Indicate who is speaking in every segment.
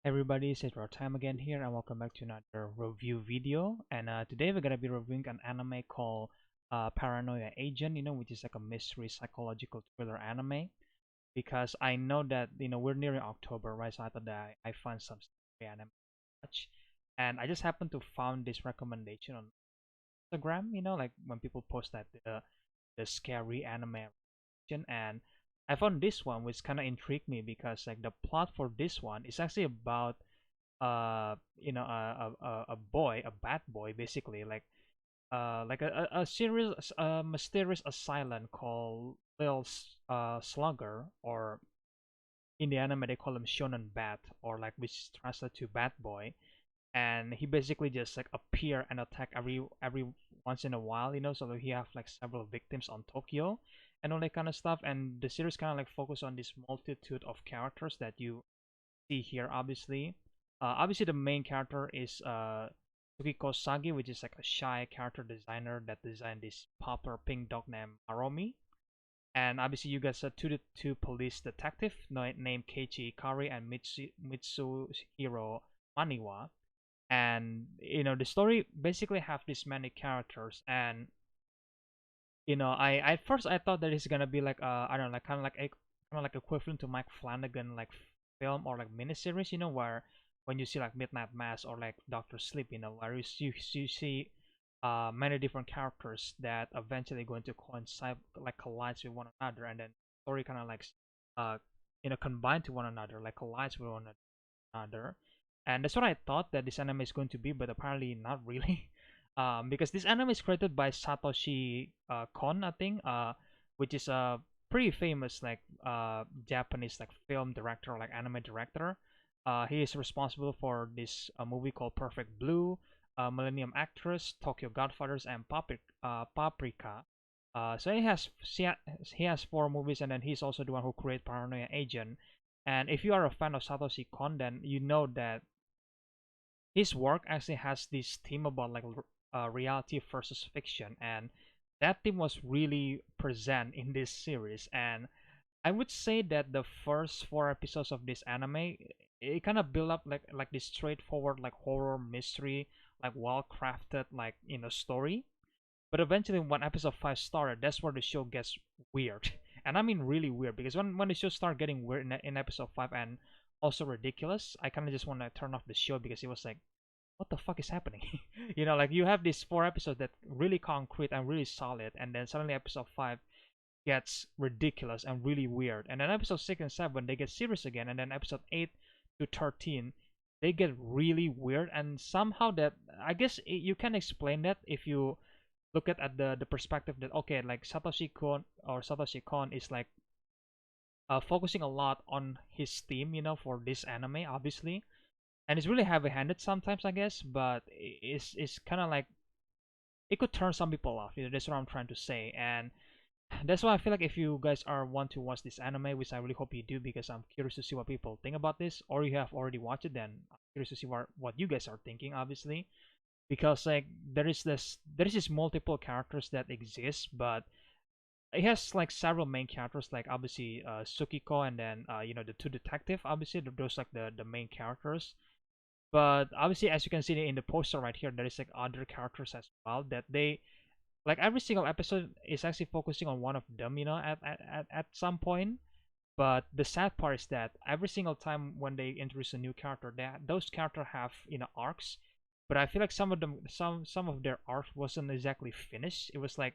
Speaker 1: Everybody, it's EzraTime again here, and welcome back to another review video. And today we're gonna be reviewing an anime called Paranoia Agent, which is like a mystery psychological thriller anime. Because I know that we're nearing October, right? So I thought that I find some scary anime to watch, and I just happened to found this recommendation on Instagram. Like when people post that the scary anime, and I found this one which kind of intrigued me because like the plot for this one is actually about a boy, a bad boy, basically like a serious mysterious asylum called Lil Slugger, or in the anime they call him Shonen Bat, or like which translates to bad boy. And he basically just like appear and attack every once in a while, so that he have like several victims on Tokyo and all that kind of stuff. And the series kind of like focus on this multitude of characters that you see here. Obviously the main character is Tsukiko Sagi, which is like a shy character designer that designed this popular pink dog named Maromi. And obviously you got two police detective named Keiichi Ikari and Mitsuhiro Maniwa. And the story basically have this many characters. And I at first I thought that it's gonna be like I don't know, like kind of like equivalent to Mike Flanagan like film or like miniseries, where when you see like Midnight Mass or like Doctor Sleep, where you see many different characters that eventually going to coincide, like collides with one another, and then story kind of like uh combine to one another, like collides with one another. And that's what I thought that this anime is going to be, but apparently not really. Because this anime is created by Satoshi Kon, I think, which is a pretty famous like Japanese like film director, like anime director. He is responsible for this movie called Perfect Blue, Millennium Actress, Tokyo Godfathers, and Paprika. So he has four movies, and then he's also the one who created Paranoia Agent. And if you are a fan of Satoshi Kon, then you know that his work actually has this theme about like reality versus fiction, and that theme was really present in this series. And I would say that the first four episodes of this anime, it kind of build up like this straightforward like horror mystery, like well crafted like story. But eventually, when episode 5 started, that's where the show gets weird. And I mean really weird, because when the show started getting weird in episode 5 and also ridiculous, I kind of just want to turn off the show because it was like, what the fuck is happening? Like you have these four episodes that really concrete and really solid, and then suddenly episode 5 gets ridiculous and really weird. And then episode 6 and 7, they get serious again. And then episode 8 to 13, they get really weird. And somehow that, I guess you can explain that if you look at the perspective that, okay, like Satoshi Kon is like focusing a lot on his theme, for this anime, obviously, and it's really heavy-handed sometimes, I guess, but it's kind of like it could turn some people off. That's what I'm trying to say. And that's why I feel like if you guys are want to watch this anime, which I really hope you do, because I'm curious to see what people think about this, or you have already watched it, then I'm curious to see what you guys are thinking, obviously, because like there is this multiple characters that exist, but it has like several main characters, like obviously Sukiko, and then the two detective, obviously those like the main characters. But obviously, as you can see in the poster right here, there is like other characters as well that they like every single episode is actually focusing on one of them, at some point. But the sad part is that every single time when they introduce a new character, those characters have arcs. But I feel like some of them, some of their arcs wasn't exactly finished. It was like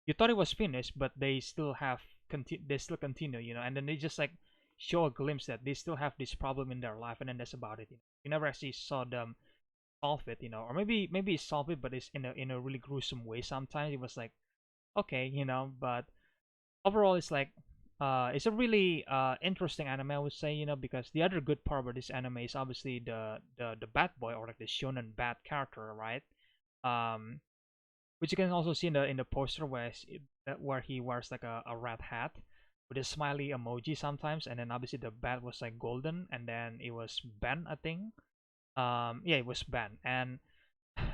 Speaker 1: you thought it was finished, but they still continue, and then they just like show a glimpse that they still have this problem in their life, and then that's about it. You never actually saw them solve it, or maybe solve it, but it's in a really gruesome way. Sometimes it was like okay, but overall it's like it's a really interesting anime, I would say, because the other good part about this anime is obviously the bad boy, or like the shonen bad character, right? um which you can also see in the poster where he wears like a red hat with a smiley emoji sometimes, and then obviously the bat was like golden, and then it was Ben, I think. Yeah, it was Ben. And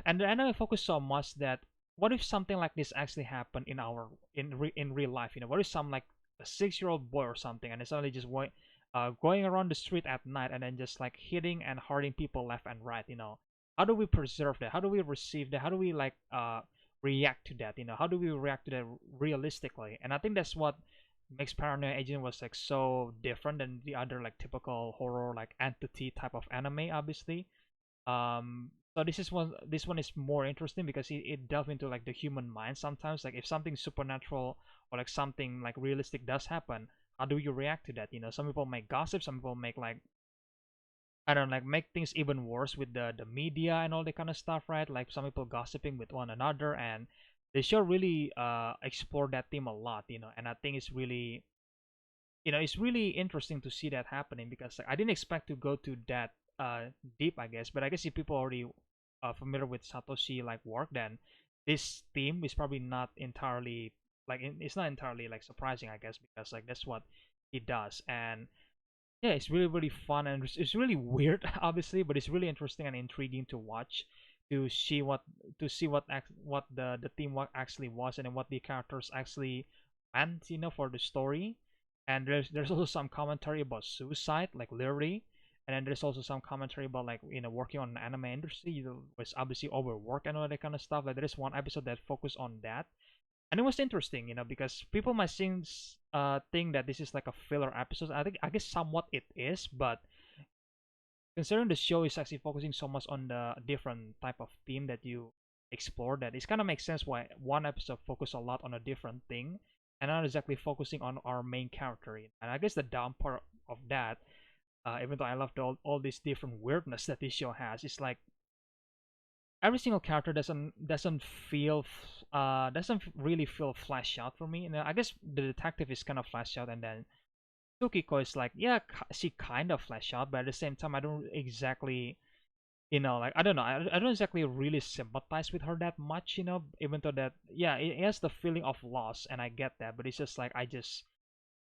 Speaker 1: the anime focused so much that what if something like this actually happened in real life? What if some like a 6-year-old boy or something, and it's suddenly just going around the street at night and then just like hitting and hurting people left and right. How do we preserve that? How do we receive that? How do we like react to that? How do we react to that realistically? And I think that's what makes Paranoia Agent was like so different than the other like typical horror like entity type of anime, obviously. So this one is more interesting because it delves into like the human mind sometimes. Like if something supernatural or like something like realistic does happen, how do you react to that? Some people make gossip, some people make like I don't know, like make things even worse with the media and all that kind of stuff, right? Like some people gossiping with one another, and the show really explore that theme a lot, and I think it's really interesting to see that happening because like, I didn't expect to go to that deep, I guess. But I guess if people already familiar with Satoshi like work, then this theme is probably not entirely like it's not entirely like surprising, I guess, because like that's what he does. And yeah, it's really really fun and it's really weird, obviously, but it's really interesting and intriguing to watch, to see what the theme actually was, and then what the characters actually meant, for the story. And there's also some commentary about suicide, like literally. And then there's also some commentary about like working on an anime industry, was obviously overwork and all that kind of stuff. Like there is one episode that focused on that, and it was interesting, because people might think that this is like a filler episode. I guess somewhat it is, but considering the show is actually focusing so much on the different type of theme that you explore, that it kind of makes sense why one episode focus a lot on a different thing and not exactly focusing on our main character. And I guess the down part of that, even though I love all this different weirdness that this show has, it's like every single character doesn't really feel fleshed out for me. And I guess the detective is kind of fleshed out, and then Tsukiko is like, yeah, she kind of fleshed out, but at the same time, I don't exactly, like I don't know, I don't exactly really sympathize with her that much, even though that, yeah, it has the feeling of loss, and I get that, but it's just like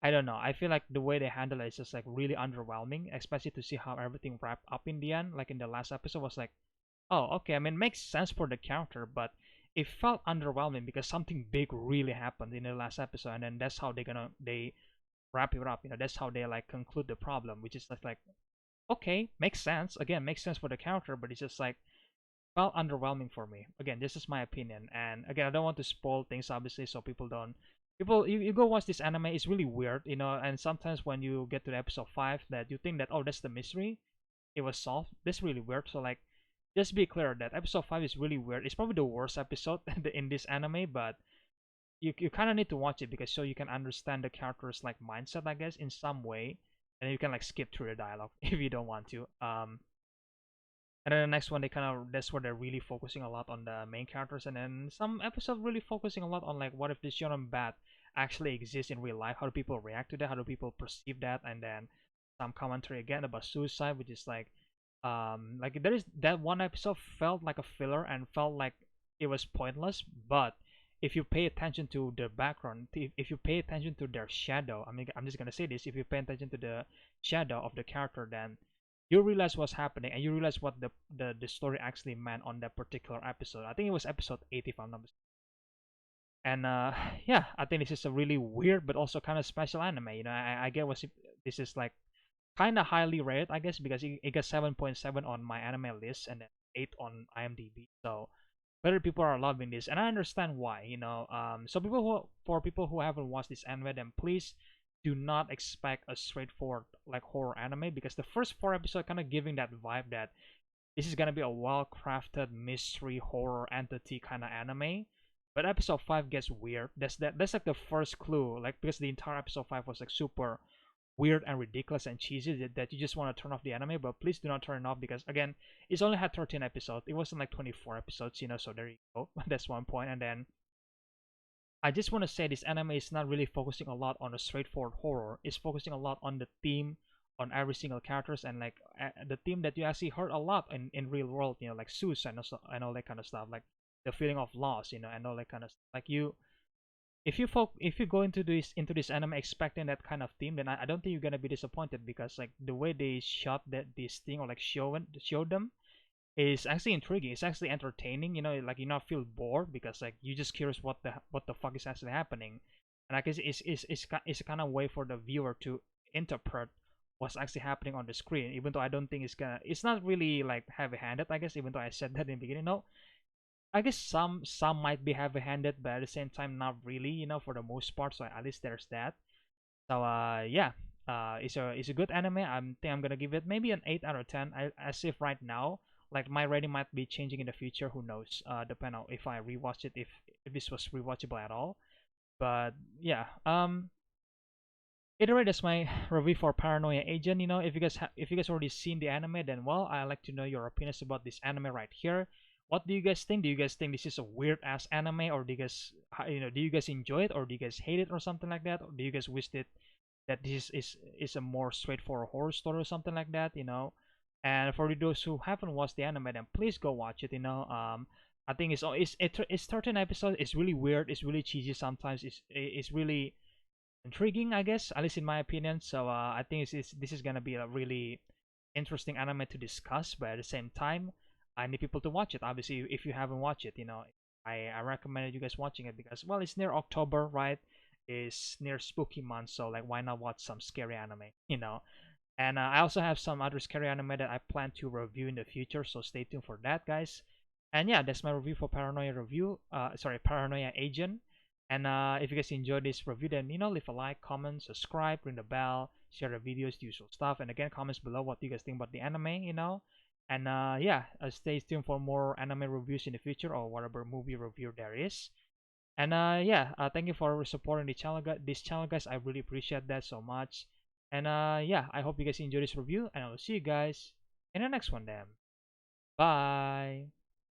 Speaker 1: I don't know. I feel like the way they handle it is just like really underwhelming, especially to see how everything wrapped up in the end. Like in the last episode was like, oh, okay. I mean, it makes sense for the character, but it felt underwhelming because something big really happened in the last episode, and then that's how they wrap it up. That's how they like conclude the problem, which is just like, okay, makes sense. Again, makes sense for the character, but it's just like felt underwhelming for me. Again, this is my opinion, and again, I don't want to spoil things, obviously, so people don't. You go watch this anime. It's really weird, and sometimes when you get to the episode 5, that you think that, oh, that's the mystery, it was solved. That's really weird. So like, just be clear that episode 5 is really weird. It's probably the worst episode in this anime, but you kind of need to watch it because so you can understand the character's like mindset, I guess, in some way, and you can like skip through the dialogue if you don't want to. And then the next one, that's where they're really focusing a lot on the main characters, and then some episodes really focusing a lot on like what if this Shonen bat actually exists in real life? How do people react to that? How do people perceive that? And then some commentary again about suicide, which is like there is that one episode felt like a filler and felt like it was pointless, but if you pay attention to the background, if you pay attention to their shadow, I mean, I'm just gonna say this: if you pay attention to the shadow of the character, then you realize what's happening and you realize what the story actually meant on that particular episode. I think it was episode 8 if I'm not mistaken. And yeah, I think this is a really weird but also kind of special anime. I get this is like kind of highly rated, I guess, because it got 7.7 on my anime list and then 8 on IMDb. So better people are loving this, and I understand why. So for people who haven't watched this anime, then please do not expect a straightforward like horror anime, because the first 4 episodes kind of giving that vibe that this is gonna be a well-crafted mystery horror entity kind of anime. But episode 5 gets weird. That's like the first clue, like because the entire episode 5 was like super weird and ridiculous and cheesy that you just want to turn off the anime. But please do not turn it off, because again, it's only had 13 episodes. It wasn't like 24 episodes, so there you go. That's one point. And then I just want to say this anime is not really focusing a lot on a straightforward horror. It's focusing a lot on the theme, on every single characters, and like the theme that you actually heard a lot in real world, like suicide and all that kind of stuff, like the feeling of loss, and all that kind of stuff. Like if you go into this anime expecting that kind of theme, then I don't think you're gonna be disappointed, because like the way they shot this thing, or like show them, is actually intriguing. It's actually entertaining. Like you not feel bored, because like you just curious what the fuck is actually happening. And I guess it's a kind of way for the viewer to interpret what's actually happening on the screen. Even though I don't think it's not really like heavy-handed, I guess. Even though I said that in the beginning, no, I guess some might be heavy-handed, but at the same time, not really. For the most part. So at least there's that. So yeah, it's a good anime. I'm gonna give it maybe an 8 out of 10. As if right now, like my rating might be changing in the future. Who knows? Depending on if I rewatch it, if this was rewatchable at all. But yeah, either way, that's my review for Paranoia Agent. If you guys already seen the anime, then well, I like to know your opinions about this anime right here. What do you guys think? Do you guys think this is a weird ass anime, or do you guys enjoy it, or do you guys hate it, or something like that? Or do you guys wish that this is a more straightforward horror story or something like that? And for those who haven't watched the anime, then please go watch it. I think it's 13 episodes. It's really weird. It's really cheesy sometimes. It's really intriguing, I guess, at least in my opinion. So I think this is gonna be a really interesting anime to discuss, but at the same time, I need people to watch it. Obviously, if you haven't watched it, I recommend you guys watching it because well, it's near October, right? It's near spooky month, so like why not watch some scary anime? And I also have some other scary anime that I plan to review in the future, so stay tuned for that, guys. And yeah, that's my review for Paranoia Agent. And if you guys enjoyed this review, then leave a like, comment, subscribe, ring the bell, share the videos, the usual stuff. And again, comments below what you guys think about the anime. And yeah, stay tuned for more anime reviews in the future or whatever movie review there is. And yeah, thank you for supporting this channel, guys. I really appreciate that so much. And yeah, I hope you guys enjoy this review, and I will see you guys in the next one then. Bye.